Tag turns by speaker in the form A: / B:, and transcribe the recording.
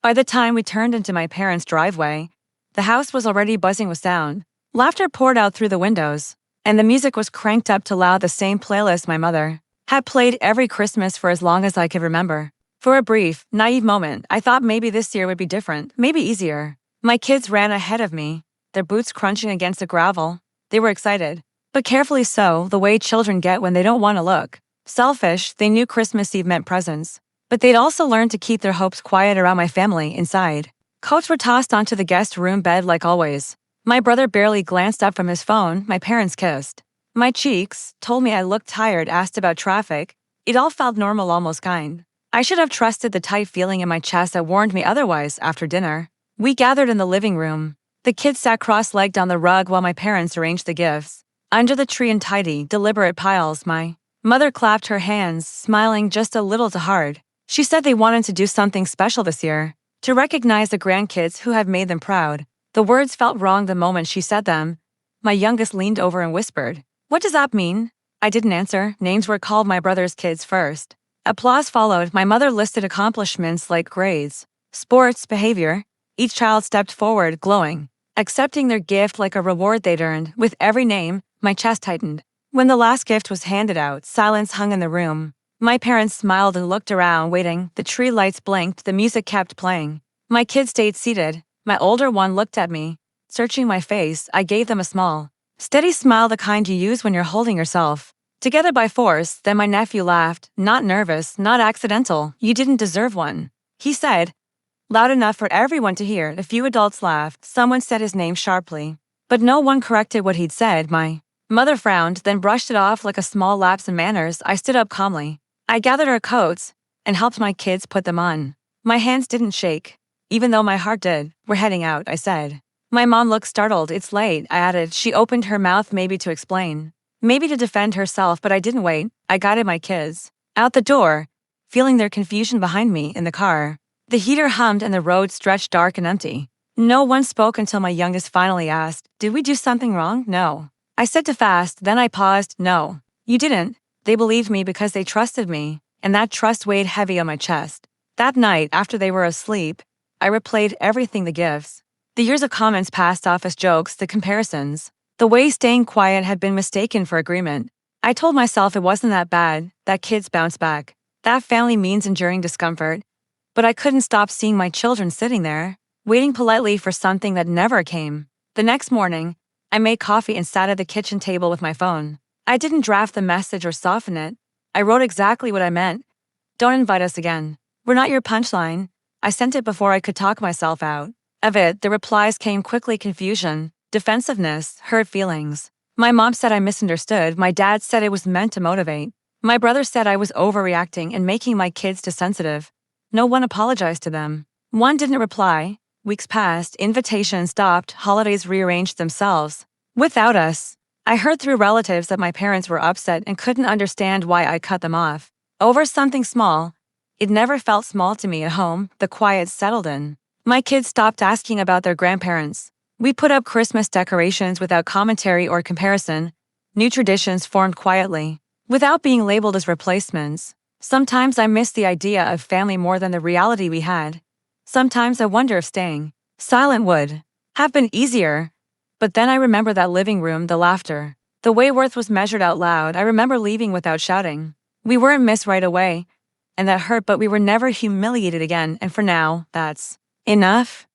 A: By the time we turned into my parents' driveway, the house was already buzzing with sound. Laughter poured out through the windows, and the music was cranked up to loud, the same playlist my mother had played every Christmas for as long as I could remember. For a brief, naive moment, I thought maybe this year would be different, maybe easier. My kids ran ahead of me, their boots crunching against the gravel. They were excited, but carefully so, the way children get when they don't want to look selfish. They knew Christmas Eve meant presents, but they'd also learned to keep their hopes quiet around my family inside. Coats were tossed onto the guest room bed like always. My brother barely glanced up from his phone. My parents kissed my cheeks, told me I looked tired, asked about traffic. It all felt normal, almost kind. I should have trusted the tight feeling in my chest that warned me otherwise. After dinner, we gathered in the living room. The kids sat cross-legged on the rug while my parents arranged the gifts under the tree in tidy, deliberate piles. My mother clapped her hands, smiling just a little too hard. She said they wanted to do something special this year, to recognize the grandkids who have made them proud. The words felt wrong the moment she said them. My youngest leaned over and whispered, "What does that mean?" I didn't answer. Names were called, my brother's kids first. Applause followed. My mother listed accomplishments like grades, sports, behavior. Each child stepped forward, glowing, accepting their gift like a reward they'd earned. With every name, my chest tightened. When the last gift was handed out, silence hung in the room. My parents smiled and looked around, waiting. The tree lights blinked, the music kept playing. My kids stayed seated. My older one looked at me, searching my face. I gave them a small, steady smile, the kind you use when you're holding yourself together by force. Then my nephew laughed, not nervous, not accidental. "You didn't deserve one," he said, loud enough for everyone to hear. A few adults laughed. Someone said his name sharply, but no one corrected what he'd said. My mother frowned, then brushed it off like a small lapse in manners. I stood up calmly. I gathered our coats and helped my kids put them on. My hands didn't shake, even though my heart did. "We're heading out," I said. My mom looked startled. "It's late," I added. She opened her mouth, maybe to explain, maybe to defend herself, but I didn't wait. I guided my kids out the door, feeling their confusion behind me. In the car, the heater hummed and the road stretched dark and empty. No one spoke until my youngest finally asked, "Did we do something wrong?" "No," I said too fast. Then I paused. "No, you didn't." They believed me because they trusted me, and that trust weighed heavy on my chest. That night, after they were asleep, I replayed everything: the gifts, the years of comments passed off as jokes, the comparisons, the way staying quiet had been mistaken for agreement. I told myself it wasn't that bad, that kids bounce back, that family means enduring discomfort. But I couldn't stop seeing my children sitting there, waiting politely for something that never came. The next morning, I made coffee and sat at the kitchen table with my phone. I didn't draft the message or soften it. I wrote exactly what I meant. "Don't invite us again. We're not your punchline." I sent it before I could talk myself out of it. The replies came quickly: confusion, defensiveness, hurt feelings. My mom said I misunderstood. My dad said it was meant to motivate. My brother said I was overreacting and making my kids too sensitive. No one apologized to them. One didn't reply. Weeks passed, invitations stopped, holidays rearranged themselves without us. I heard through relatives that my parents were upset and couldn't understand why I cut them off over something small. It never felt small to me. At home, the quiet settled in. My kids stopped asking about their grandparents. We put up Christmas decorations without commentary or comparison. New traditions formed quietly, without being labeled as replacements. Sometimes I miss the idea of family more than the reality we had. Sometimes I wonder if staying silent would have been easier. But then I remember that living room, the laughter, the way worth was measured out loud. I remember leaving without shouting. We weren't missed right away, and that hurt, but we were never humiliated again, and for now, that's enough.